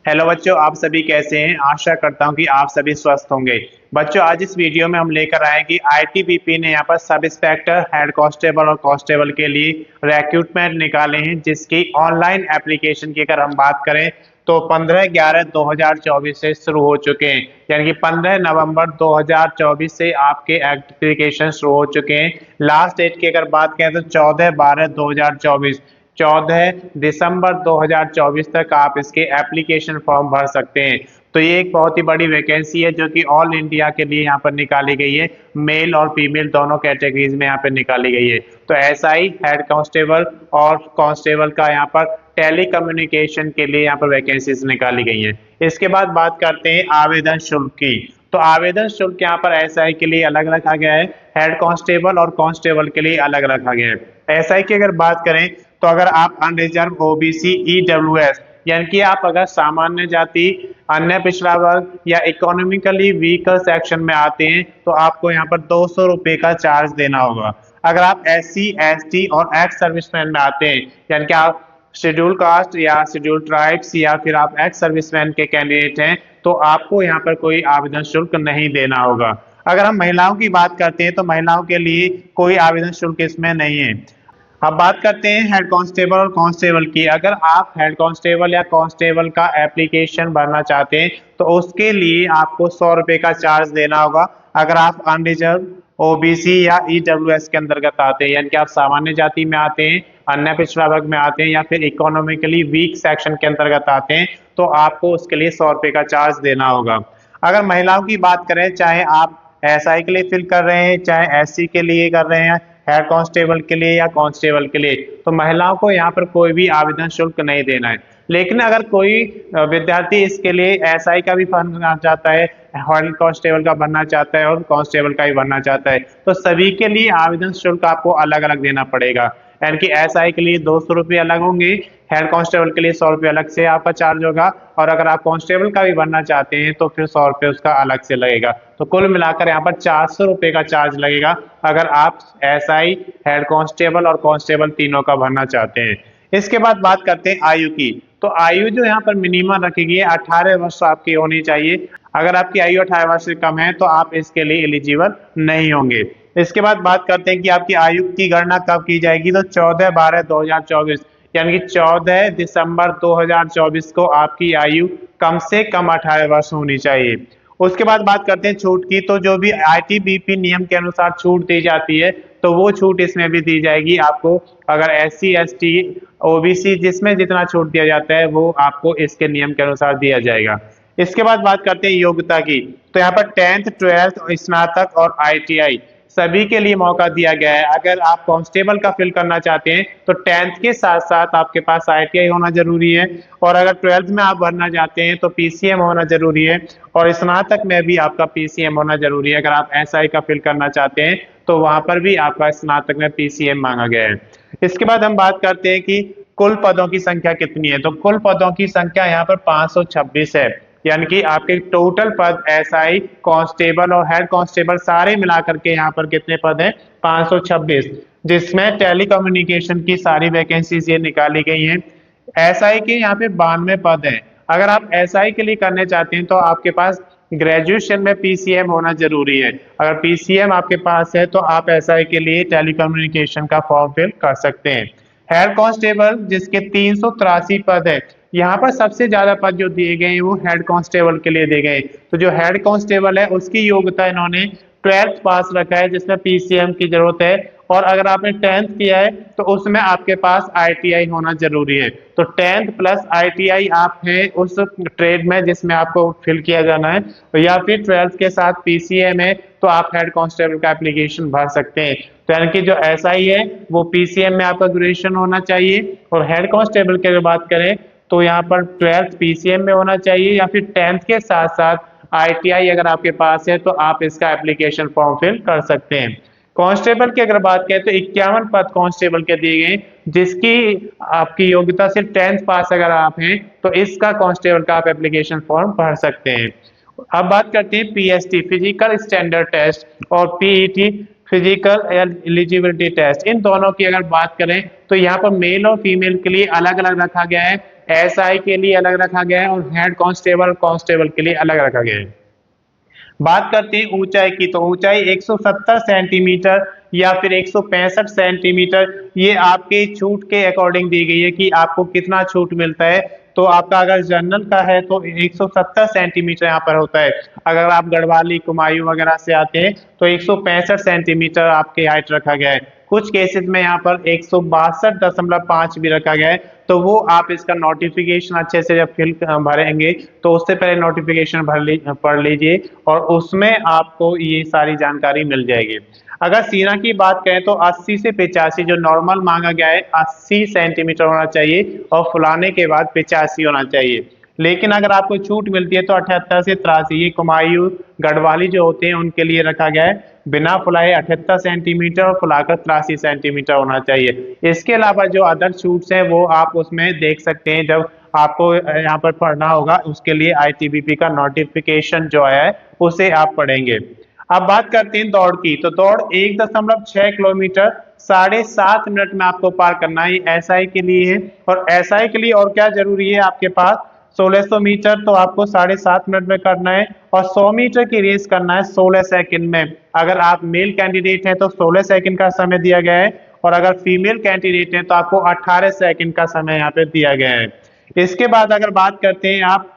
Hello बच्चों, आप सभी कैसे हैं। आशा करता हूं कि आप सभी स्वस्थ होंगे। बच्चों, आज इस वीडियो में हम लेकर आए कि आईटीबीपी ने यहाँ पर सब इंस्पेक्टर, हेड कांस्टेबल और कांस्टेबल के लिए रिक्रूटमेंट निकाले हैं, जिसकी ऑनलाइन एप्लीकेशन की अगर हम बात करें तो 15/11/2024 से शुरू हो चुके हैं। यानी कि 15 नवंबर 2024 से आपके एप्लीकेशन शुरू हो चुके हैं। लास्ट डेट की अगर बात करें तो 14/12/2024, 14 दिसंबर 2024 तक आप इसके एप्लीकेशन फॉर्म भर सकते हैं। तो ये एक बहुत ही बड़ी वैकेंसी है जो कि ऑल इंडिया के लिए यहाँ पर निकाली गई है। मेल और फीमेल दोनों कैटेगरीज में यहाँ पर निकाली गई है। तो एसआई, हेड कांस्टेबल और कांस्टेबल का यहाँ पर टेली कम्युनिकेशन के लिए यहाँ पर वैकेंसीज निकाली गई है। इसके बाद बात करते हैं आवेदन शुल्क की। तो आवेदन शुल्क यहाँ पर एसआई के लिए अलग रखा गया है, हेड कांस्टेबल और कांस्टेबल के लिए अलग रखा गया है। एसआई की अगर बात करें तो अगर आप अनरिजर्व, ओबीसी, ईडब्ल्यूएस यानी कि आप अगर सामान्य जाति, अन्य पिछड़ा वर्ग या इकोनॉमिकली वीकर सेक्शन में आते हैं तो आपको यहाँ पर 200 रुपये का चार्ज देना होगा। अगर आप एससी, एसटी और एक्स सर्विसमैन में आते हैं, यानी कि आप शेड्यूल कास्ट या शेड्यूल ट्राइब्स या फिर आप एक्स सर्विसमैन के कैंडिडेट हैं, तो आपको यहाँ पर कोई आवेदन शुल्क नहीं देना होगा। अगर हम महिलाओं की बात करते हैं तो महिलाओं के लिए कोई आवेदन शुल्क इसमें नहीं है। अब बात करते हैं हेड कांस्टेबल और कांस्टेबल की। अगर आप हेड कांस्टेबल या कांस्टेबल का एप्लीकेशन भरना चाहते हैं तो उसके लिए आपको 100 रुपये का चार्ज देना होगा। अगर आप अनरिजर्व, ओबीसी या ईडब्ल्यूएस के अंतर्गत आते हैं, यानी कि आप सामान्य जाति में आते हैं, अन्य पिछड़ा वर्ग में आते हैं या फिर इकोनॉमिकली वीक सेक्शन के अंतर्गत आते हैं, तो आपको उसके लिए 100 रुपये का चार्ज देना होगा। अगर महिलाओं की बात करें, चाहे आप एसआई के लिए फिल कर रहे हैं, चाहे एससी के लिए कर रहे हैं, हेड कांस्टेबल के लिए या कांस्टेबल के लिए, तो महिलाओं को यहाँ पर कोई भी आवेदन शुल्क नहीं देना है। लेकिन अगर कोई विद्यार्थी इसके लिए एसआई का भी भरना चाहता है, हेड कांस्टेबल का भरना चाहता है और कांस्टेबल का भी भरना चाहता है, तो सभी के लिए आवेदन शुल्क आपको अलग अलग देना पड़ेगा। यानी कि एसआई के लिए 200 रुपये अलग होंगे, हेड कांस्टेबल के लिए 100 रुपये अलग से आपका चार्ज होगा, और अगर आप कांस्टेबल का भी भरना चाहते हैं तो फिर 100 रुपये उसका अलग से लगेगा। तो कुल मिलाकर यहाँ पर 400 रुपये का चार्ज लगेगा अगर आप एसआई, हेड कांस्टेबल और कांस्टेबल तीनों का भरना चाहते हैं। इसके बाद बात करते हैं आयु की। तो आयु जो यहाँ पर मिनिमम रखी गई है, 18 वर्ष आपकी होनी चाहिए। अगर आपकी आयु 18 वर्ष से कम है तो आप इसके लिए एलिजिबल नहीं होंगे। इसके बाद बात करते हैं कि आपकी आयु की गणना कब की जाएगी। तो 14/12/2024 यानी कि 14 दिसंबर 2024 को आपकी आयु कम से कम 18 वर्ष होनी चाहिए। उसके बाद बात करते हैं छूट की। तो जो भी आईटीबीपी नियम के अनुसार छूट दी जाती है तो वो छूट इसमें भी दी जाएगी आपको। अगर एससी, एसटी, ओबीसी जिसमें जितना छूट दिया जाता है वो आपको इसके नियम के अनुसार दिया जाएगा। इसके बाद बात करते हैं योग्यता की। तो यहाँ पर 10th, 12th, स्नातक और आईटीआई सभी के लिए मौका दिया गया है। अगर आप कांस्टेबल का फिल करना चाहते हैं तो 10th के साथ साथ आपके पास आईटीआई होना जरूरी है, और अगर 12th में आप भरना चाहते हैं तो पीसीएम होना जरूरी है, और स्नातक में भी आपका पीसीएम होना जरूरी है। अगर आप एसआई का फिल करना चाहते हैं तो वहां पर भी आपका स्नातक में पीसीएम मांगा गया है। इसके बाद हम बात करते हैं कि कुल पदों की संख्या कितनी है। तो कुल पदों की संख्या यहाँ पर 526 है। यानी कि आपके टोटल पद एसआई, कांस्टेबल और हेड कांस्टेबल सारे मिलाकर के यहाँ पर कितने पद हैं? 526, जिसमें टेलीकम्युनिकेशन की सारी वैकेंसीज ये निकाली गई हैं। एसआई के यहाँ पे 92 पद हैं। अगर आप एसआई के लिए करने चाहते हैं तो आपके पास ग्रेजुएशन में पीसीएम होना जरूरी है। अगर पीसीएम आपके पास है तो आप एसआई के लिए टेलीकम्युनिकेशन का फॉर्म फिल कर सकते हैं। हेड कांस्टेबल जिसके 383 पद है, यहाँ पर सबसे ज्यादा पद जो दिए गए हैं वो हेड कांस्टेबल के लिए दिए गए। तो जो हेड कांस्टेबल है उसकी योग्यता इन्होंने 12th पास रखा है, जिसमें पीसीएम की जरूरत है, और अगर आपने 10th किया है तो उसमें आपके पास आईटीआई होना जरूरी है। तो 10th प्लस आईटीआई आप हैं उस ट्रेड में जिसमें आपको फिल किया जाना है, या फिर 12th के साथ पीसीएम है तो आप हेड कांस्टेबल का एप्लीकेशन भर सकते हैं। तो यानी कि जो एसआई है वो पीसीएम में आपका ग्रेजुएशन होना चाहिए, और हेड कांस्टेबल की अगर बात करें तो यहाँ पर 12th पीसीएम में होना चाहिए, या फिर 10th के साथ साथ आईटीआई अगर आपके पास है तो आप इसका एप्लीकेशन फॉर्म फिल कर सकते हैं। कांस्टेबल की अगर बात करें तो 51 पद कांस्टेबल के दिए गए, जिसकी आपकी योग्यता सिर्फ 10th पास अगर आप हैं तो इसका कांस्टेबल का आप एप्लीकेशन फॉर्म भर सकते हैं। अब बात करते हैं पीएसटी, फिजिकल स्टैंडर्ड टेस्ट, और पीईटी, फिजिकल एलिजिबिलिटी टेस्ट। इन दोनों की अगर बात करें तो यहाँ पर मेल और फीमेल के लिए अलग अलग रखा गया है। एसआई के लिए अलग रखा गया है और हेड कांस्टेबल कांस्टेबल के लिए अलग रखा गया है। बात करते हैं ऊंचाई की, तो ऊंचाई 170 सेंटीमीटर या फिर 165 सेंटीमीटर, ये आपके छूट के अकॉर्डिंग दी गई है कि आपको कितना छूट मिलता है। तो आपका अगर जनरल का है तो 170 सेंटीमीटर यहाँ पर होता है। अगर आप गढ़वाली कुमायूं वगैरह से आते हैं तो 165 सेंटीमीटर आपके हाइट रखा गया है। कुछ केसेस में यहाँ पर 162.5 भी रखा गया है। तो वो आप इसका नोटिफिकेशन अच्छे से जब फिल भरेंगे तो उससे पहले नोटिफिकेशन पढ़ लीजिए और उसमें आपको ये सारी जानकारी मिल जाएगी। अगर सीना की बात करें तो 80 से 85 जो नॉर्मल मांगा गया है 80 सेंटीमीटर होना चाहिए और फुलाने के बाद 85 होना चाहिए। लेकिन अगर आपको छूट मिलती है तो 78 से 83, ये कुमायूं गढ़वाली जो होते हैं उनके लिए रखा गया है। बिना फुलाए 78 सेंटीमीटर और फुलाकर 83 सेंटीमीटर होना चाहिए। इसके अलावा जो अदर छूट्स हैं वो आप उसमें देख सकते हैं जब आपको यहाँ पर पढ़ना होगा, उसके लिए आईटीबीपी का नोटिफिकेशन जो है उसे आप पढ़ेंगे। अब बात करते हैं दौड़ की, तो दौड़ 1.6 किलोमीटर 7.5 मिनट में आपको पार करना है, एसआई के लिए है। और एसआई के लिए और क्या जरूरी है, आपके पास 1600 मीटर तो आपको 7.5 मिनट में करना है और 100 मीटर की रेस करना है 16 सेकंड में। अगर आप मेल कैंडिडेट हैं तो 16 सेकंड का समय दिया गया है और अगर फीमेल कैंडिडेट हैं तो आपको 18 सेकंड का समय यहाँ पे दिया गया है। इसके बाद अगर बात करते हैं आप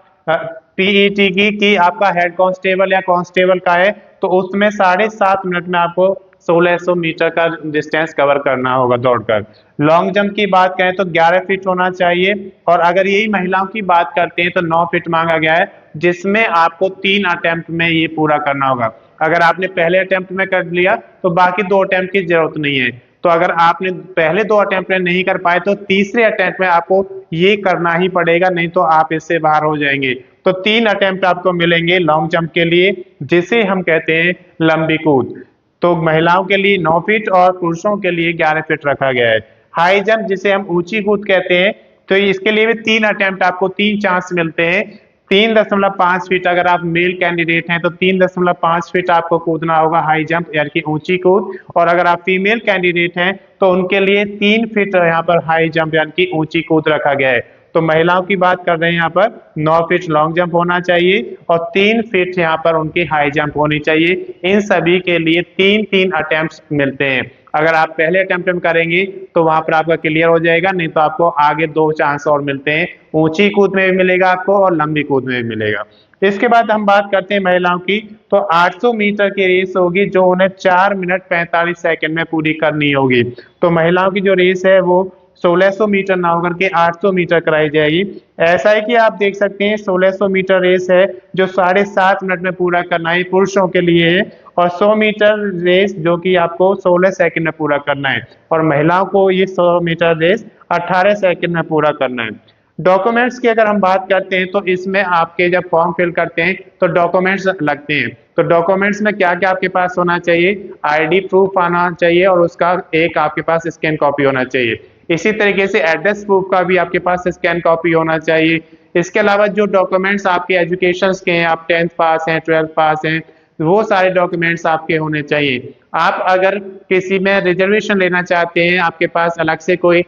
पीईटी की कि आपका हेड कांस्टेबल या कांस्टेबल का है तो उसमें 7.5 मिनट में आपको 1600 मीटर का डिस्टेंस कवर करना होगा दौड़कर। लॉन्ग जंप की बात करें तो 11 फीट होना चाहिए और अगर यही महिलाओं की बात करते हैं तो 9 फीट मांगा गया है, जिसमें आपको 3 अटेम्प्ट में ये पूरा करना होगा। अगर आपने पहले अटेम्प्ट में कर लिया तो बाकी 2 अटेम्प्ट की जरूरत नहीं है। तो अगर आपने पहले 2 अटेम्प्ट में नहीं कर पाए तो तीसरे अटेम्प्ट में आपको ये करना ही पड़ेगा, नहीं तो आप इससे बाहर हो जाएंगे। तो 3 अटेम्प्ट आपको मिलेंगे लॉन्ग जंप के लिए, जिसे हम कहते हैं लंबी कूद। तो महिलाओं के लिए 9 फीट और पुरुषों के लिए 11 फीट रखा गया है। हाई जंप जिसे हम ऊंची कूद कहते हैं, तो इसके लिए भी 3 अटेम्प्ट, आपको 3 चांस मिलते हैं। 3.5 फीट अगर आप मेल कैंडिडेट हैं तो 3.5 फीट आपको कूदना होगा हाई जंप यानी कि ऊंची कूद, और अगर आप फीमेल कैंडिडेट हैं तो उनके लिए 3 फीट यहाँ पर हाई जंप यानी कि ऊंची कूद रखा गया है। तो महिलाओं की बात कर रहे हैं यहाँ पर 9 फीट लॉन्ग जंप होना चाहिए और 3 फीट यहाँ पर उनकी हाई जंप होनी चाहिए। इन सभी के लिए 3-3 अटेम्प्ट मिलते हैं। अगर आप पहले अटेम्प्ट में करेंगे तो वहां पर आपका क्लियर हो जाएगा, नहीं तो आपको आगे 2 चांस और मिलते हैं, ऊंची कूद में भी मिलेगा आपको और लंबी कूद में भी मिलेगा। इसके बाद हम बात करते हैं महिलाओं की, तो 800 मीटर की रेस होगी जो उन्हें 4 मिनट 45 सेकंड में पूरी करनी होगी। तो महिलाओं की जो रेस है वो 1600 मीटर ना होकर के 800 मीटर कराई जाएगी। ऐसा है कि आप देख सकते हैं 1600 मीटर रेस है जो 7.5 मिनट में पूरा करना है पुरुषों के लिए है, और 100 मीटर रेस जो कि आपको 16 सेकंड में पूरा करना है, और महिलाओं को ये 100 मीटर रेस 18 सेकंड में पूरा करना है। डॉक्यूमेंट्स की अगर हम बात करते हैं तो इसमें आपके जब फॉर्म फिल करते हैं तो डॉक्यूमेंट्स लगते हैं। तो डॉक्यूमेंट्स में क्या क्या आपके पास होना चाहिए, आईडी प्रूफ आना चाहिए और उसका एक आपके पास स्कैन कॉपी होना चाहिए। इसी तरीके से एड्रेस प्रूफ का भी आपके पास स्कैन कॉपी होना चाहिए। इसके अलावा जो डॉक्यूमेंट्स आपके एजुकेशन के हैं, आप 10th पास हैं 12th पास हैं, वो सारे डॉक्यूमेंट्स आपके होने चाहिए। आप अगर किसी में रिजर्वेशन लेना चाहते हैं, आपके पास अलग से कोई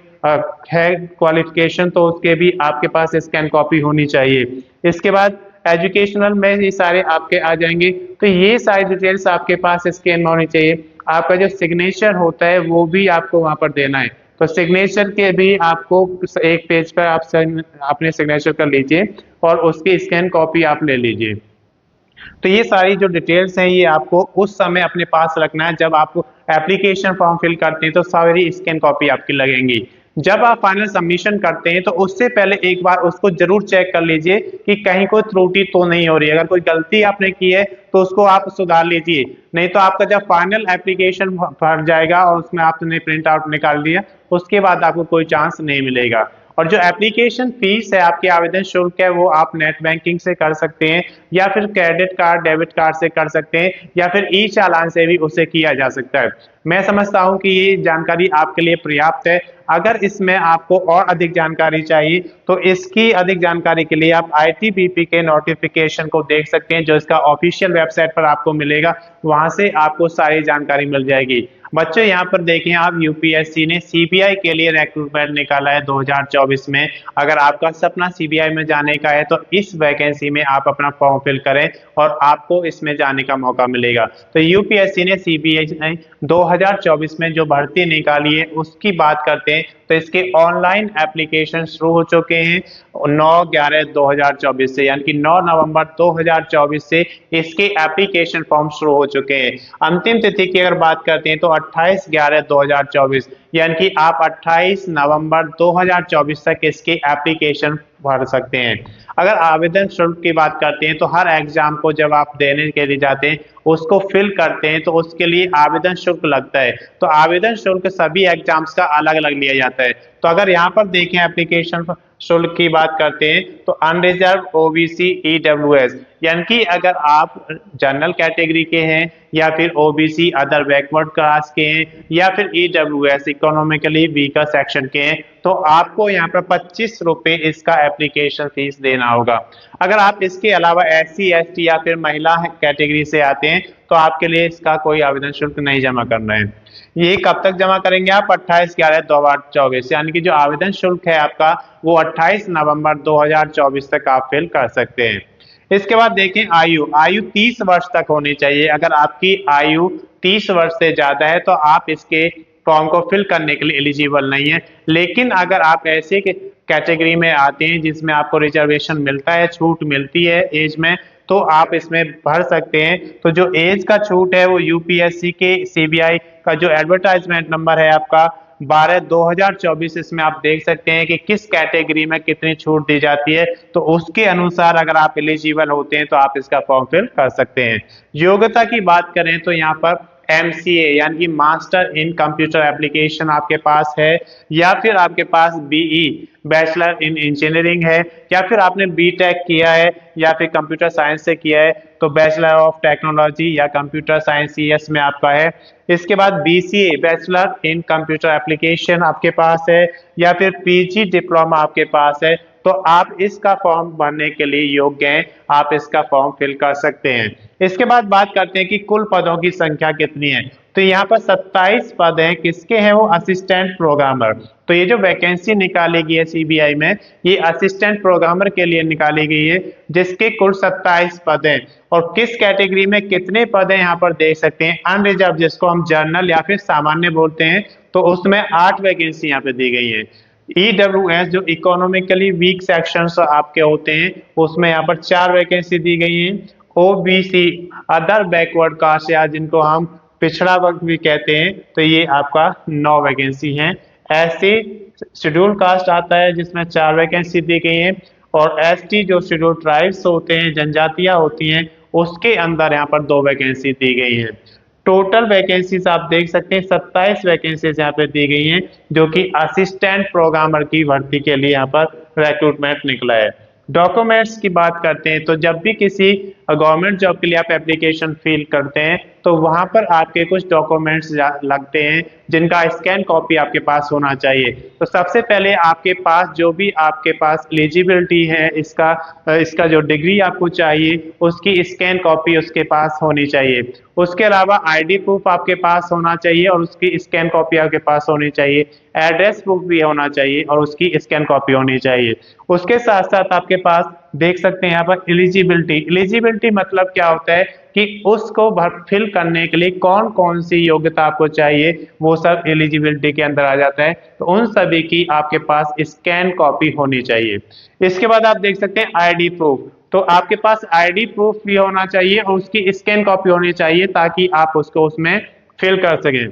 है क्वालिफिकेशन, तो उसके भी आपके पास स्कैन कॉपी होनी चाहिए। इसके बाद एजुकेशनल में ये सारे आपके आ जाएंगे, तो ये सारी डिटेल्स आपके पास स्कैन में होनी चाहिए। आपका जो सिग्नेचर होता है वो भी आपको वहां पर देना है, तो सिग्नेचर के भी आपको एक पेज पर आप अपने सिग्नेचर कर लीजिए और उसकी स्कैन कॉपी आप ले लीजिए। तो ये सारी जो डिटेल्स हैं ये आपको उस समय अपने पास रखना है जब आप एप्लीकेशन फॉर्म फिल करते हैं, तो सारी स्कैन कॉपी आपकी लगेंगी। जब आप फाइनल सबमिशन करते हैं तो उससे पहले एक बार उसको जरूर चेक कर लीजिए कि कहीं कोई त्रुटि तो नहीं हो रही है। अगर कोई गलती आपने की है तो उसको आप सुधार लीजिए, नहीं तो आपका जब फाइनल एप्लीकेशन भर जाएगा और उसमें आपने प्रिंट आउट निकाल दिया उसके बाद आपको कोई चांस नहीं मिलेगा। और जो एप्लीकेशन फीस है, आपकी आवेदन शुल्क है, वो आप नेट बैंकिंग से कर सकते हैं या फिर क्रेडिट कार्ड डेबिट कार्ड से कर सकते हैं या फिर ई चालान से भी उसे किया जा सकता है। मैं समझता हूं कि ये जानकारी आपके लिए पर्याप्त है। अगर इसमें आपको और अधिक जानकारी चाहिए तो इसकी अधिक जानकारी के लिए आप आईटीबीपी के नोटिफिकेशन को देख सकते हैं जो इसका ऑफिशियल वेबसाइट पर आपको मिलेगा, वहां से आपको सारी जानकारी मिल जाएगी। बच्चों यहाँ पर देखें आप, यूपीएससी ने सीबीआई के लिए रिक्रूटमेंट निकाला है 2024 में। अगर आपका सपना सीबीआई में जाने का है तो इस वैकेंसी में आप अपना फॉर्म फिल करें और आपको इसमें जाने का मौका मिलेगा। तो यूपीएससी ने सीबीआई 2024 में जो भर्ती निकाली है उसकी बात करते हैं तो इसके ऑनलाइन एप्लीकेशन शुरू हो चुके हैं 9/11/2024 से, यानी कि 9 नवंबर 2024 से इसके एप्लीकेशन फॉर्म शुरू हो चुके हैं। अंतिम तिथि की अगर बात करते हैं तो 28/11/2024, यानी कि आप 28 नवंबर 2024 तक इसके एप्लीकेशन भर सकते हैं। अगर आवेदन शुल्क की बात करते हैं तो हर एग्जाम को जब आप देने के लिए जाते हैं उसको फिल करते हैं तो उसके लिए आवेदन शुल्क लगता है। तो आवेदन शुल्क सभी एग्जाम्स का अलग अलग लिया जाता है। तो अगर यहाँ पर देखें एप्लीकेशन शुल्क की बात करते हैं तो अनरिजर्व ओबीसी ईडब्ल्यूएस, यानी कि अगर आप जनरल कैटेगरी के हैं या फिर ओबीसी अदर बैकवर्ड क्लास के हैं या फिर ईडब्ल्यूएस इकोनॉमिकली वीकर सेक्शन के हैं तो आपको यहाँ पर 25 रुपए इसका एप्लीकेशन फीस देना होगा। अगर आप इसके अलावा एससी एसटी या फिर महिला कैटेगरी से आते हैं तो आपके लिए इसका कोई आवेदन शुल्क नहीं जमा करना है। ये कब तक जमा करेंगे आप? 28/11/2024, यानी कि जो आवेदन शुल्क है आपका वो 28 नवंबर 2024 तक आप फिल कर सकते हैं। इसके बाद देखें आयु 30 वर्ष तक होनी चाहिए। अगर आपकी आयु 30 वर्ष से ज्यादा है तो आप इसके फॉर्म को फिल करने के लिए एलिजिबल नहीं है। लेकिन अगर आप ऐसे कैटेगरी में आते हैं जिसमें आपको रिजर्वेशन मिलता है, छूट मिलती है एज में, तो आप इसमें भर सकते हैं। तो जो एज का छूट है वो यूपीएससी के सीबीआई का जो एडवर्टाइजमेंट नंबर है आपका 12/2024, इसमें आप देख सकते हैं कि किस कैटेगरी में कितनी छूट दी जाती है। तो उसके अनुसार अगर आप एलिजिबल होते हैं तो आप इसका फॉर्म फिल कर सकते हैं। योग्यता की बात करें तो यहाँ पर MCA यानी कि मास्टर इन कंप्यूटर एप्लीकेशन आपके पास है, या फिर आपके पास BE बैचलर इन इंजीनियरिंग है, या फिर आपने BTech किया है या फिर कंप्यूटर साइंस से किया है तो बैचलर ऑफ टेक्नोलॉजी या कंप्यूटर साइंस CS में आपका है। इसके बाद BCA bachelor in computer application आपके पास है, या फिर PG डिप्लोमा आपके पास है, तो आप इसका फॉर्म भरने के लिए योग्य हैं, आप इसका फॉर्म फिल कर सकते हैं। इसके बाद बात करते हैं कि कुल पदों की संख्या कितनी है। तो यहाँ पर 27 पद हैं। किसके हैं वो? Assistant programmer. तो ये जो वैकेंसी निकाली गई है सीबीआई में ये असिस्टेंट प्रोग्रामर के लिए निकाली गई है जिसके कुल 27 पद हैं। और किस कैटेगरी में कितने पद हैं यहाँ पर देख सकते हैं। अनरिजर्व जिसको हम जनरल या फिर सामान्य बोलते हैं तो उसमें 8 वैकेंसी यहाँ पे दी गई है। EWS जो इकोनॉमिकली वीक सेक्शंस आपके होते हैं उसमें यहाँ पर 4 वैकेंसी दी गई हैं। OBC अदर बैकवर्ड कास्ट या जिनको हम पिछड़ा वर्ग भी कहते हैं तो ये आपका 9 वैकेंसी हैं। SC शेड्यूल कास्ट आता है जिसमें 4 वैकेंसी दी गई हैं। और ST जो शेड्यूल ट्राइब्स होते हैं, जनजातियां होती हैं, उसके अंदर यहाँ पर 2 वैकेंसी दी गई हैं। टोटल वैकेंसीज आप देख सकते हैं 27 वैकेंसीज यहाँ पे दी गई हैं जो कि असिस्टेंट प्रोग्रामर की भर्ती के लिए यहाँ पर रिक्रूटमेंट निकला है। डॉक्यूमेंट्स की बात करते हैं तो जब भी किसी गवर्नमेंट जॉब के लिए आप एप्लीकेशन फिल करते हैं तो वहां पर आपके कुछ डॉक्यूमेंट्स लगते हैं जिनका स्कैन कॉपी आपके पास होना चाहिए। तो सबसे पहले आपके पास जो भी आपके पास एलिजिबिलिटी है इसका जो डिग्री आपको चाहिए उसकी स्कैन कॉपी उसके पास होनी चाहिए। उसके अलावा ID प्रूफ आपके पास होना चाहिए और उसकी स्कैन कॉपी आपके पास होनी चाहिए। एड्रेस प्रूफ भी होना चाहिए और उसकी स्कैन कॉपी होनी चाहिए। उसके साथ साथ आपके पास देख सकते हैं यहाँ पर एलिजिबिलिटी मतलब क्या होता है कि उसको फिल करने के लिए कौन कौन सी योग्यता आपको चाहिए वो सब एलिजिबिलिटी के अंदर आ जाता है। तो उन सभी की आपके पास स्कैन कॉपी होनी चाहिए। इसके बाद आप देख सकते हैं ID प्रूफ, तो आपके पास ID प्रूफ भी होना चाहिए और उसकी स्कैन कॉपी होनी चाहिए ताकि आप उसको उसमें फिल कर सकें।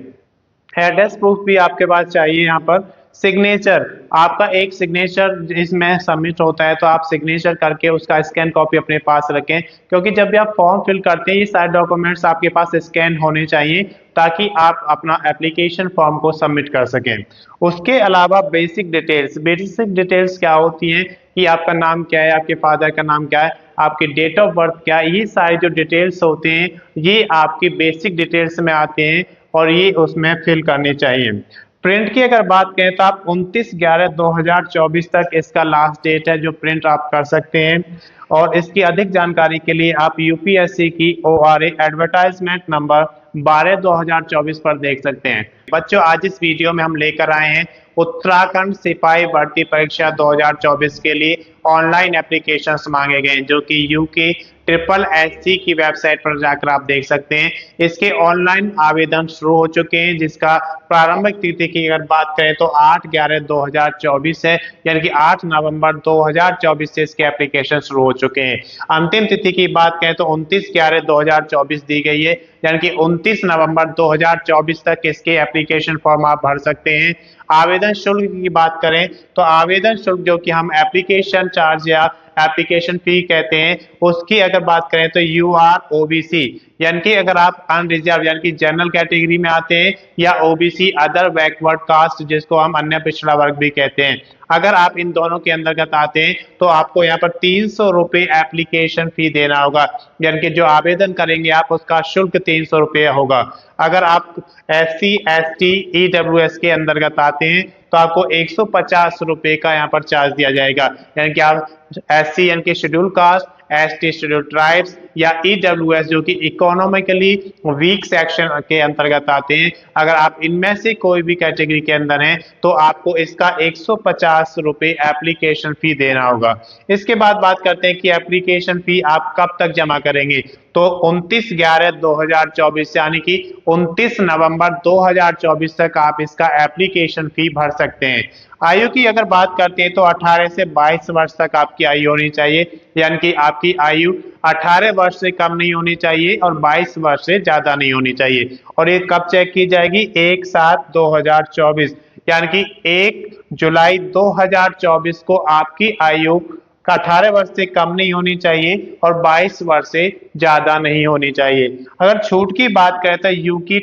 एड्रेस प्रूफ भी आपके पास चाहिए। यहाँ पर सिग्नेचर, आपका एक सिग्नेचर इसमें सबमिट होता है तो आप सिग्नेचर करके उसका स्कैन कॉपी अपने पास रखें क्योंकि जब भी आप फॉर्म फिल करते हैं ये सारे डॉक्यूमेंट्स आपके पास स्कैन होने चाहिए ताकि आप अपना एप्लीकेशन फॉर्म को सबमिट कर सकें। उसके अलावा बेसिक डिटेल्स क्या होती हैं कि आपका नाम क्या है, आपके फादर का नाम क्या है, आपकी डेट ऑफ बर्थ क्या है, ये सारे जो डिटेल्स होते हैं ये आपकी बेसिक डिटेल्स में आते हैं और ये उसमें फिल करने चाहिए। प्रिंट की अगर बात करें तो आप 29/11/2024 तक इसका लास्ट डेट है जो प्रिंट आप कर सकते हैं। और इसकी अधिक जानकारी के लिए आप यूपीएससी की ORA एडवर्टाइजमेंट नंबर 12/2024 पर देख सकते हैं। बच्चों, आज इस वीडियो में हम लेकर आए हैं उत्तराखंड सिपाही भर्ती परीक्षा 2024 के लिए ऑनलाइन एप्लीकेशंस मांगे गए हैं, जो कि यूके SSSC की वेबसाइट पर जाकर आप देख सकते हैं। इसके ऑनलाइन आवेदन शुरू हो चुके हैं, जिसका प्रारंभिक तिथि की अगर बात करें तो 8/11/2024 है, यानी कि 8 नवंबर 2024 से इसके एप्लीकेशन शुरू हो चुके हैं। अंतिम तिथि की बात करें तो 29/11/2024 दी गई है, यानी कि 29 नवंबर 2024 तक इसके एप्लीकेशन फॉर्म आप भर सकते हैं। आवेदन शुल्क की बात करें तो आवेदन शुल्क जो कि हम एप्लीकेशन चार्ज या एप्लीकेशन फी कहते हैं, उसकी अगर बात करें तो UR OBC यानी कि अगर आप अनरिजर्व यानी कि जनरल कैटेगरी में आते हैं, या OBC अदर बैकवर्ड कास्ट जिसको हम अन्य पिछड़ा वर्ग भी कहते हैं, अगर आप इन दोनों के अंतर्गत आते हैं तो आपको यहाँ पर 300 रुपये एप्लीकेशन फी देना होगा, यानी कि जो आवेदन करेंगे आप उसका शुल्क 300 रुपये होगा। अगर आप SC ST EWS के अंतर्गत आते हैं तो आपको 150 रुपये का यहाँ पर चार्ज दिया जाएगा, यानी कि आप SC यानी कि schedule caste, ST schedule tribes या EWS जो कि इकोनॉमिकली वीक सेक्शन के अंतर्गत आते हैं, अगर आप इनमें से कोई भी कैटेगरी के अंदर हैं तो आपको इसका 150 रुपये एप्लीकेशन फी देना होगा। इसके बाद बात करते हैं कि एप्लीकेशन फी आप कब तक जमा करेंगे, तो 29/11/2024 यानी कि 29 नवंबर 2024 तक आप इसका एप्लीकेशन फी भर सकते हैं। आयु की अगर बात करते हैं तो 18 से 22 वर्ष तक आपकी आयु होनी चाहिए, यानी कि आपकी आयु 18 वर्ष से कम नहीं होनी चाहिए और 22 वर्ष से ज्यादा नहीं होनी चाहिए। और ये कब चेक की जाएगी, 1/7/2024 यानी कि 1 जुलाई 2024 को आपकी आयु 18 वर्ष से कम नहीं होनी चाहिए और 22 वर्ष से ज्यादा नहीं होनी चाहिए। अगर छूट की बात करें तो यूकी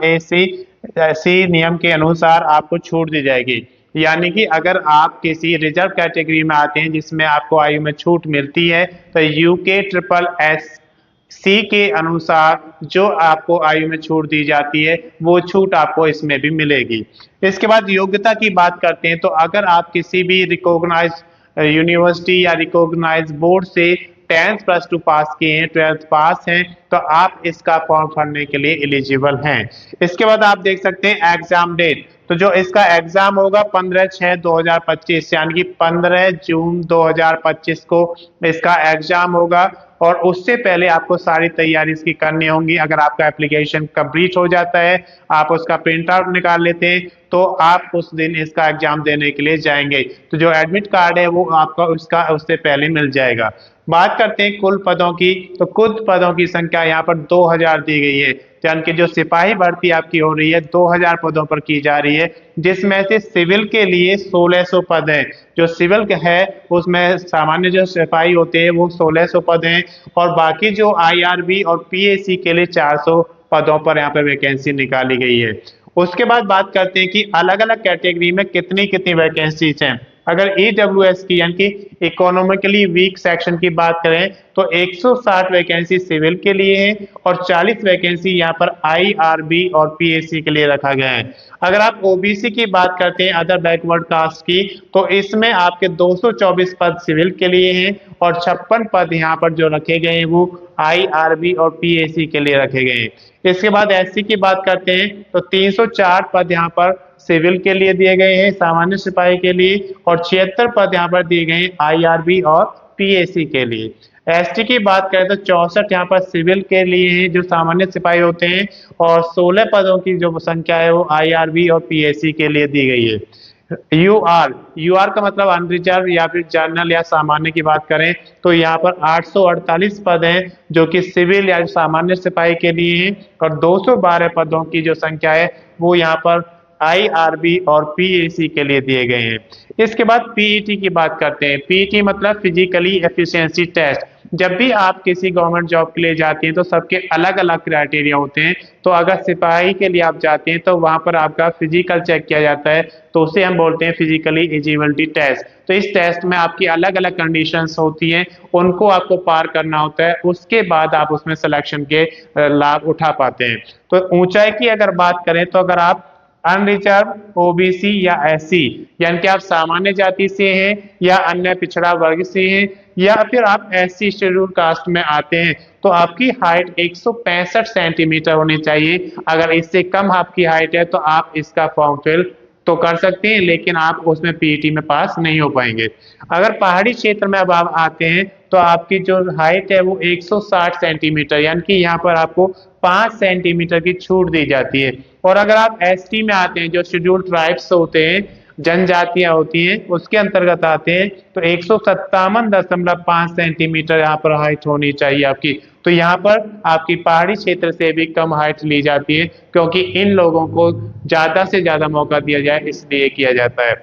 SSSC नियम के अनुसार आपको छूट दी जाएगी, यानी कि अगर आप किसी रिजर्व कैटेगरी में आते हैं जिसमें आपको आयु में छूट मिलती है तो यूके SSSC के अनुसार जो आपको आयु में छूट दी जाती है वो छूट आपको इसमें भी मिलेगी। इसके बाद योग्यता की बात करते हैं तो अगर आप किसी भी रिकॉग्नाइज यूनिवर्सिटी या रिकॉग्नाइज बोर्ड से 10th +2 पास किए हैं, 12th पास हैं, तो आप इसका फॉर्म भरने के लिए एलिजिबल हैं। इसके बाद आप देख सकते हैं एग्जाम डेट, तो जो इसका एग्जाम होगा 15/6/2025 यानी कि 15 जून 2025 को इसका एग्जाम होगा, और उससे पहले आपको सारी तैयारी इसकी करनी होगी। अगर आपका एप्लीकेशन कंप्लीट हो जाता है, आप उसका प्रिंट आउट निकाल लेते हैं, तो आप उस दिन इसका एग्जाम देने के लिए जाएंगे, तो जो एडमिट कार्ड है वो आपका उससे पहले मिल जाएगा। बात करते हैं कुल पदों की, तो कुल पदों की संख्या यहाँ पर 2000 दी गई है, यानी कि जो सिपाही भर्ती आपकी हो रही है 2000 पदों पर की जा रही है, जिसमें से सिविल के लिए 1600 पद हैं। जो सिविल है उसमें सामान्य जो सिपाही होते हैं वो 1600 पद हैं, और बाकी जो IRB और PAC के लिए 400 पदों पर यहाँ पर वैकेंसी निकाली गई है। उसके बाद बात करते हैं कि अलग अलग कैटेगरी में कितनी कितनी वैकेंसीज हैं। अगर EWS की यानी कि इकोनॉमिकली वीक सेक्शन की बात करें तो 160 वैकेंसी सिविल के लिए है और 40 वैकेंसी यहाँ पर IRB और PAC के लिए रखा गया है। अगर आप OBC की बात करते हैं अदर बैकवर्ड कास्ट की, तो इसमें आपके 224 पद सिविल के लिए हैं और 56 पद यहाँ पर जो रखे गए हैं वो IRB और PAC के लिए रखे गए हैं। इसके बाद SC की बात करते हैं तो 304 पद यहाँ पर सिविल के लिए दिए गए हैं सामान्य सिपाही के लिए, और 76 पद यहाँ पर दिए गए हैं IRB और PAC के लिए। ST की बात करें तो 64 यहाँ पर सिविल के लिए हैं जो सामान्य सिपाही होते हैं, और 16 पदों की जो संख्या है वो IRB और PAC के लिए दी गई है। UR का मतलब अनरिजर्व या फिर जनरल या सामान्य की बात करें तो यहाँ पर 848 पद हैं जो कि सिविल या सामान्य सिपाही के लिए हैं, और 212 पदों की जो संख्या है वो यहाँ पर IRB और PAC के लिए दिए गए हैं। इसके बाद PET की बात करते हैं। PET मतलब फिजिकली एफिशिएंसी टेस्ट। जब भी आप किसी गवर्नमेंट जॉब के लिए जाते हैं तो सबके अलग अलग क्राइटेरिया होते हैं, तो अगर सिपाही के लिए आप जाते हैं तो वहां पर आपका फिजिकल चेक किया जाता है, तो उसे हम बोलते हैं फिजिकली एलिजिबिलिटी टेस्ट। तो इस टेस्ट में आपकी अलग अलग कंडीशंस होती हैं, उनको आपको पार करना होता है, उसके बाद आप उसमें सिलेक्शन के लाभ उठा पाते हैं। तो ऊंचाई की अगर बात करें तो अगर आप अनरिजर्व, ओबीसी या एससी, यानी कि आप सामान्य जाति से हैं या अन्य पिछड़ा वर्ग से हैं या फिर आप एससी शेड्यूल कास्ट में आते हैं, तो आपकी हाइट 165 सेंटीमीटर होनी चाहिए। अगर इससे कम आपकी हाइट है तो आप इसका फॉर्म फिल तो कर सकते हैं, लेकिन आप उसमें पीईटी में पास नहीं हो पाएंगे। अगर पहाड़ी क्षेत्र में अब आप आते हैं तो आपकी जो हाइट है वो 160 सेंटीमीटर, यानी कि यहाँ पर आपको 5 सेंटीमीटर की छूट दी जाती है। और अगर आप एसटी में आते हैं, जो शेड्यूल्ड ट्राइब्स होते हैं, जनजातियां होती हैं, उसके अंतर्गत आते हैं, तो 157.5 सेंटीमीटर यहाँ पर हाइट होनी चाहिए आपकी। तो यहाँ पर आपकी पहाड़ी क्षेत्र से भी कम हाइट ली जाती है, क्योंकि इन लोगों को ज्यादा से ज्यादा मौका दिया जाए इसलिए किया जाता है।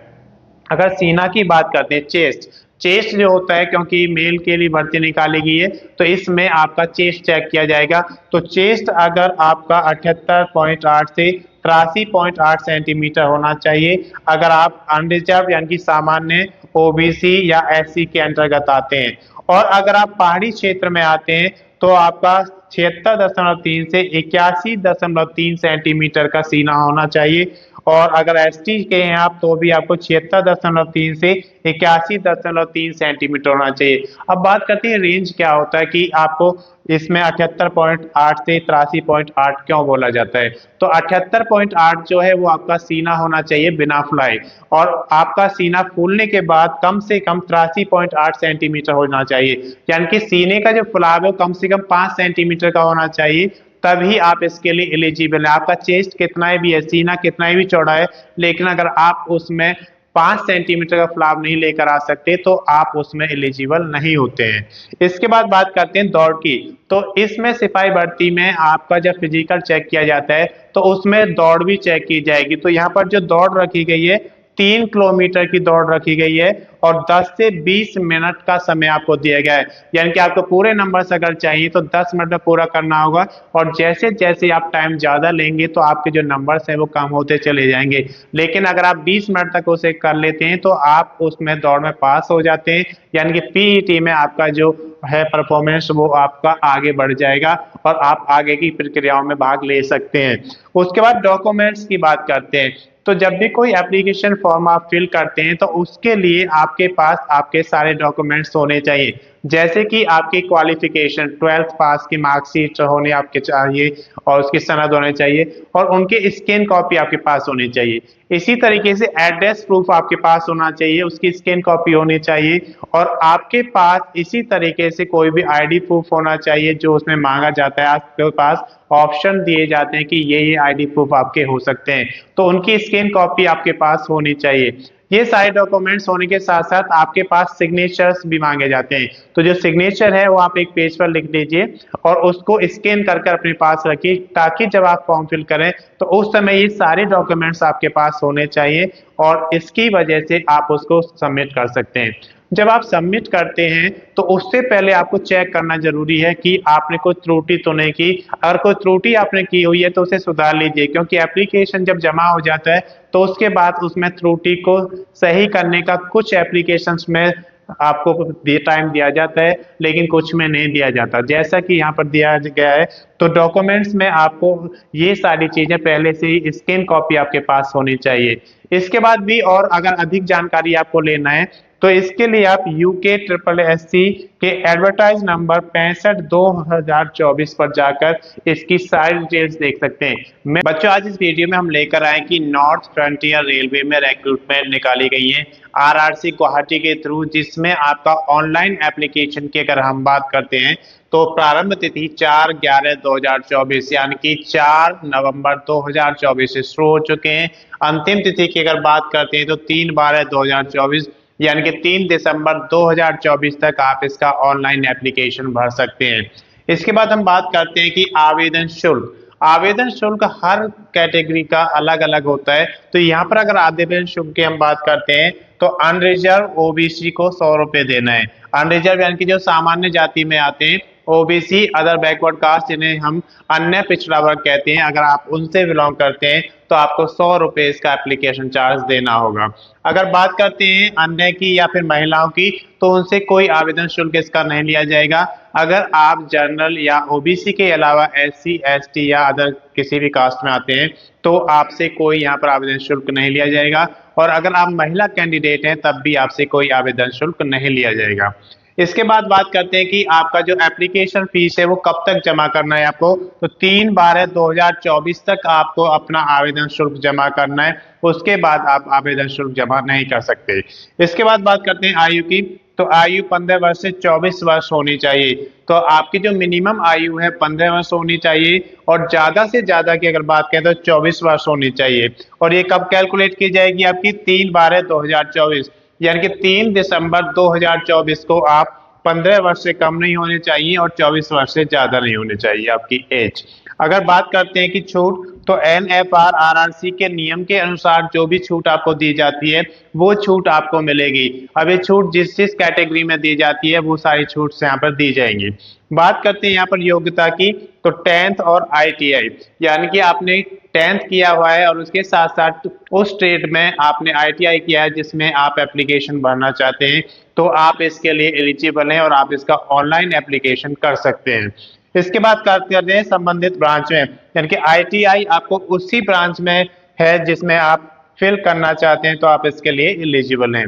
अगर सीना की बात करते हैं, चेस्ट, चेस्ट जो होता है, क्योंकि मेल के लिए भर्ती निकाली गई है तो इसमें आपका चेस्ट चेक किया जाएगा। तो चेस्ट अगर आपका 78.8 से 83.8 सेंटीमीटर होना चाहिए अगर आप अनरिजर्व यानी कि सामान्य, ओबीसी या एससी के अंतर्गत आते हैं। और अगर आप पहाड़ी क्षेत्र में आते हैं तो आपका 76.3 से 81.3 सेंटीमीटर का सीना होना चाहिए। और अगर एसटी के हैं आप तो भी आपको 76.3 से 81.3 सेंटीमीटर होना चाहिए। अब बात करते हैं रेंज क्या होता है, कि आपको इसमें 78.8 से 83.8 क्यों बोला जाता है। तो 78.8 जो है वो आपका सीना होना चाहिए बिना फुलाए, और आपका सीना फूलने के बाद कम से कम 83.8 सेंटीमीटर होना चाहिए, यानी कि सीने का जो फुलाव है वो कम से कम 5 सेंटीमीटर का होना चाहिए, तभी आप इसके लिए एलिजिबल है। आपका चेस्ट कितना भी है, सीना कितना भी चौड़ा है, लेकिन अगर आप उसमें 5 सेंटीमीटर का फुलाव नहीं लेकर आ सकते तो आप उसमें एलिजिबल नहीं होते हैं। इसके बाद बात करते हैं दौड़ की। तो इसमें सिपाही भर्ती में आपका जब फिजिकल चेक किया जाता है तो उसमें दौड़ भी चेक की जाएगी। तो यहाँ पर जो दौड़ रखी गई है 3 किलोमीटर की दौड़ रखी गई है और 10 से 20 मिनट का समय आपको दिया गया है, यानी कि आपको पूरे नंबर्स अगर चाहिए तो 10 मिनट में पूरा करना होगा। और जैसे जैसे आप टाइम ज्यादा लेंगे तो आपके जो नंबर्स हैं वो कम होते चले जाएंगे, लेकिन अगर आप 20 मिनट तक उसे कर लेते हैं तो आप उसमें दौड़ में पास हो जाते हैं, यानी कि पीईटी में आपका जो है परफॉर्मेंस वो आपका आगे बढ़ जाएगा और आप आगे की प्रक्रियाओं में भाग ले सकते हैं। उसके बाद डॉक्यूमेंट्स की बात करते हैं। तो जब भी कोई एप्लीकेशन फॉर्म आप फिल करते हैं तो उसके लिए आपके पास आपके सारे डॉक्यूमेंट्स होने चाहिए, जैसे कि आपकी क्वालिफिकेशन, 12th पास की मार्कशीट होनी आपके चाहिए और उसकी सनद होने चाहिए और उनके स्कैन कॉपी आपके पास होनी चाहिए। इसी तरीके से एड्रेस प्रूफ आपके पास होना चाहिए, उसकी स्कैन कॉपी होनी चाहिए और आपके पास इसी तरीके से कोई भी आईडी प्रूफ होना चाहिए जो उसमें मांगा जाता है। आपके पास ऑप्शन दिए जाते हैं कि ये आईडी प्रूफ आपके हो सकते हैं, तो उनकी स्कैन कॉपी आपके पास होनी चाहिए। ये सारे डॉक्यूमेंट्स होने के साथ साथ आपके पास सिग्नेचर्स भी मांगे जाते हैं। तो जो सिग्नेचर है वो आप एक पेज पर लिख लीजिए और उसको स्कैन करके अपने पास रखिए, ताकि जब आप फॉर्म फिल करें तो उस समय ये सारे डॉक्यूमेंट्स आपके पास होने चाहिए और इसकी वजह से आप उसको सबमिट कर सकते हैं। जब आप सबमिट करते हैं तो उससे पहले आपको चेक करना जरूरी है कि आपने कोई त्रुटि तो नहीं की। अगर कोई त्रुटि आपने की हुई है तो उसे सुधार लीजिए, क्योंकि एप्लीकेशन जब जमा हो जाता है तो उसके बाद उसमें त्रुटि को सही करने का कुछ एप्लीकेशंस में आपको टाइम दिया जाता है, लेकिन कुछ में नहीं दिया जाता, जैसा कि यहाँ पर दिया गया है। तो डॉक्यूमेंट्स में आपको ये सारी चीजें पहले से ही स्कैन कॉपी आपके पास होनी चाहिए। इसके बाद भी और अगर अधिक जानकारी आपको लेना है तो इसके लिए आप यूके ट्रिपल एससी के एडवर्टाइज नंबर 65/2024 पर जाकर इसकी सारी डिटेल्स देख सकते हैं। मैं बच्चों आज इस वीडियो में हम लेकर आए कि नॉर्थ फ्रंटियर रेलवे में रिक्रूटमेंट निकाली गई है आरआरसी गुवाहाटी के थ्रू, जिसमें आपका ऑनलाइन एप्लीकेशन की अगर हम बात करते हैं तो प्रारंभ तिथि 4/11/2024 यानी कि 4 नवंबर 2024 से शुरू हो चुके हैं। अंतिम तिथि की अगर बात करते हैं तो 3/12/2024 यानी कि 3 दिसंबर 2024 तक आप इसका ऑनलाइन एप्लीकेशन भर सकते हैं। इसके बाद हम बात करते हैं कि आवेदन शुल्क। आवेदन शुल्क हर कैटेगरी का अलग अलग होता है। तो यहाँ पर अगर आवेदन शुल्क की हम बात करते हैं तो अनरिजर्व ओबीसी को 100 रुपए देना है। अनरिजर्व यानी कि जो सामान्य जाति में आते हैं ओबीसी, अदर बैकवर्ड कास्ट जिन्हें हम अन्य पिछड़ा वर्ग कहते हैं, अगर आप उनसे बिलोंग करते हैं तो आपको 100 रुपये इसका एप्लीकेशन चार्ज देना होगा। अगर बात करते हैं अन्य की या फिर महिलाओं की, तो उनसे कोई आवेदन शुल्क इसका नहीं लिया जाएगा। अगर आप जनरल या ओबीसी के अलावा एससी, एसटी या अदर किसी भी कास्ट में आते हैं तो आपसे कोई यहाँ पर आवेदन शुल्क नहीं लिया जाएगा, और अगर आप महिला कैंडिडेट हैं तब भी आपसे कोई आवेदन शुल्क नहीं लिया जाएगा। इसके बाद बात करते हैं कि आपका जो एप्लीकेशन फीस है वो कब तक जमा करना है आपको, तो 3/12/2024 तक आपको अपना आवेदन शुल्क जमा करना है, उसके बाद आप आवेदन शुल्क जमा नहीं कर सकते। इसके बाद बात करते हैं आयु की, तो आयु 15 वर्ष से 24 वर्ष होनी चाहिए। तो आपकी जो मिनिमम आयु है 15 वर्ष होनी चाहिए, और ज्यादा से ज्यादा की अगर बात करें तो 24 वर्ष होनी चाहिए। और ये कब कैलकुलेट की जाएगी आपकी, 3/12/2024, यानी कि 3 दिसंबर 2024 को आप 15 वर्ष से कम नहीं होने चाहिए और 24 वर्ष से ज्यादा नहीं होनी चाहिए आपकी एज। अगर बात करते हैं कि छूट, तो NFR RRC के नियम के अनुसार जो भी छूट आपको दी जाती है वो छूट आपको मिलेगी। अब ये छूट जिस जिस कैटेगरी में दी जाती है वो सारी छूट यहाँ पर दी जाएंगी। बात करते हैं यहाँ पर योग्यता की, तो 10th और ITI, यानी कि आपने 10th किया हुआ है और उसके साथ साथ उस ट्रेड में आपने ITI किया है जिसमें आप एप्लीकेशन भरना चाहते हैं, तो आप इसके लिए एलिजिबल हैं और आप इसका ऑनलाइन एप्लीकेशन कर सकते हैं। इसके बाद बात करते हैं संबंधित ब्रांच में, यानी कि ITI आपको उसी ब्रांच में है जिसमें आप फिल करना चाहते हैं तो आप इसके लिए एलिजिबल हैं।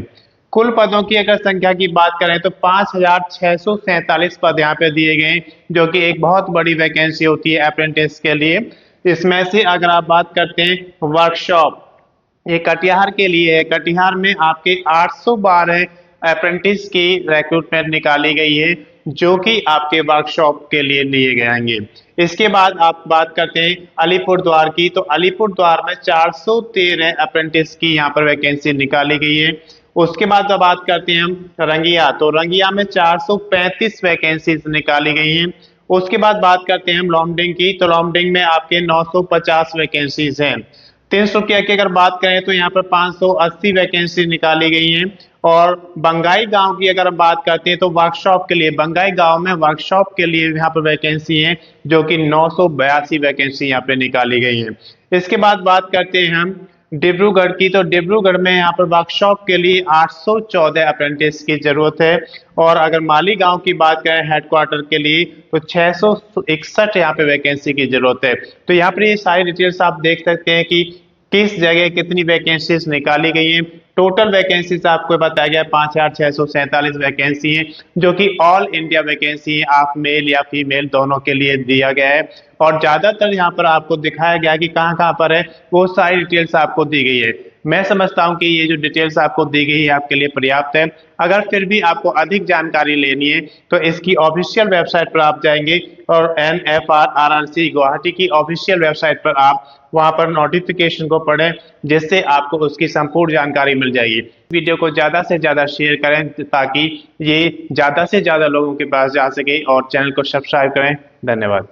कुल पदों की अगर संख्या की बात करें तो 5,647 पद यहाँ पे दिए गए, जो कि एक बहुत बड़ी वैकेंसी होती है अप्रेंटिस के लिए। इसमें से अगर आप बात करते हैं वर्कशॉप, ये कटिहार के लिए है। कटिहार में आपके 812 अप्रेंटिस की रिक्रूटमेंट निकाली गई है जो कि आपके वर्कशॉप के लिए लिए जाएंगे। इसके बाद आप बात करते हैं अलीपुरद्वार की, तो अलीपुरद्वार में 413 अप्रेंटिस की यहाँ पर वैकेंसी निकाली गई है। उसके बाद जब बात करते हैं हम रंगिया, तो रंगिया में 435 वैकेंसीज निकाली गई हैं। उसके बाद बात करते हैं हम लॉन्गडिंग की, तो लॉन्गडिंग में आपके 950 वैकेंसीज हैं। 300 की अगर बात करें तो यहाँ पर 580 वैकेंसी निकाली गई हैं। और बंगाई गांव की अगर बात करते हैं तो वर्कशॉप के लिए, बंगाई गांव में वर्कशॉप के लिए यहाँ पर वैकेंसी है जो कि 982 वैकेंसी यहाँ पे निकाली गई है। इसके बाद बात करते हैं हम डिब्रूगढ़ की, तो डिब्रूगढ़ में यहाँ पर वर्कशॉप के लिए 814 अप्रेंटिस की जरूरत है। और अगर मालीगांव की बात करें हेडक्वार्टर के लिए तो 661 यहाँ पे वैकेंसी की जरूरत है। तो यहाँ पर ये सारी डिटेल्स आप देख सकते हैं कि किस जगह कितनी वैकेंसीज निकाली गई हैं। टोटल वैकेंसीज आपको बताया गया 5,647 वैकेंसी है, जो कि ऑल इंडिया वैकेंसी है, आप मेल या फीमेल दोनों के लिए दिया गया है। और ज्यादातर यहाँ पर आपको दिखाया गया कि कहाँ कहाँ पर है वो सारी डिटेल्स आपको दी गई है। मैं समझता हूँ कि ये जो डिटेल्स आपको दी गई है आपके लिए पर्याप्त है। अगर फिर भी आपको अधिक जानकारी लेनी है तो इसकी ऑफिशियल वेबसाइट पर आप जाएंगे और NFR RRC गुवाहाटी की ऑफिशियल वेबसाइट पर आप वहां पर नोटिफिकेशन को पढ़ें, जिससे आपको उसकी संपूर्ण जानकारी मिल जाएगी। वीडियो को ज्यादा से ज्यादा शेयर करें ताकि ये ज्यादा से ज्यादा लोगों के पास जा सके, और चैनल को सब्सक्राइब करें। धन्यवाद।